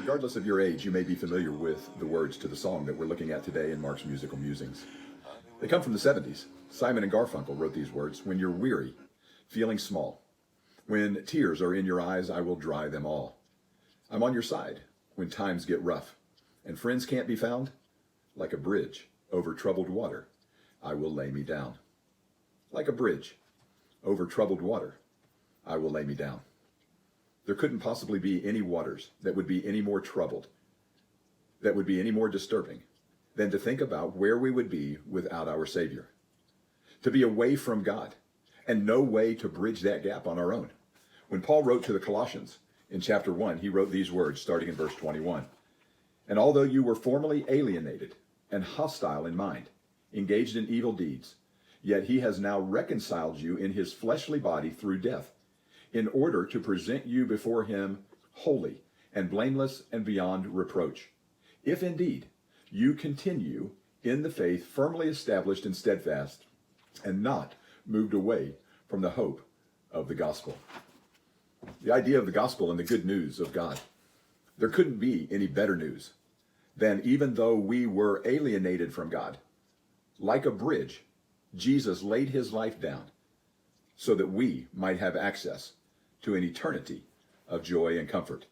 Regardless of your age, you may be familiar with the words to the song that we're looking at today in Mark's Musical Musings. They come from the 70s. Simon and Garfunkel wrote these words: "When you're weary, feeling small, when tears are in your eyes, I will dry them all. I'm on your side when times get rough, and friends can't be found. Like a bridge over troubled water, I will lay me down. Like a bridge over troubled water, I will lay me down." There couldn't possibly be any waters that would be any more troubled, that would be any more disturbing than to think about where we would be without our Savior. To be away from God and no way to bridge that gap on our own. When Paul wrote to the Colossians in chapter 1, he wrote these words starting in verse 21. "And although you were formerly alienated and hostile in mind, engaged in evil deeds, yet he has now reconciled you in his fleshly body through death, in order to present you before him holy and blameless and beyond reproach. If indeed you continue in the faith, firmly established and steadfast, and not moved away from the hope of the gospel." The idea of the gospel and the good news of God. There couldn't be any better news than, even though we were alienated from God, like a bridge, Jesus laid his life down so that we might have access to an eternity of joy and comfort.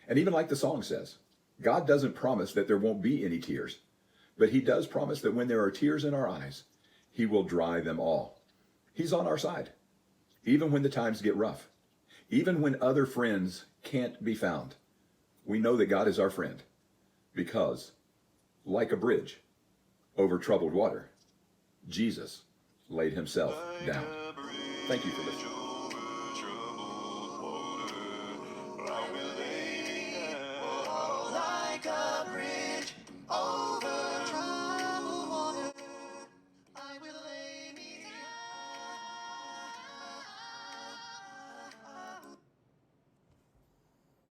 And even like the song says, God doesn't promise that there won't be any tears, but he does promise that when there are tears in our eyes, he will dry them all. He's on our side, even when the times get rough, even when other friends can't be found. We know that God is our friend because, like a bridge over troubled water, Jesus laid himself down. Thank you for listening.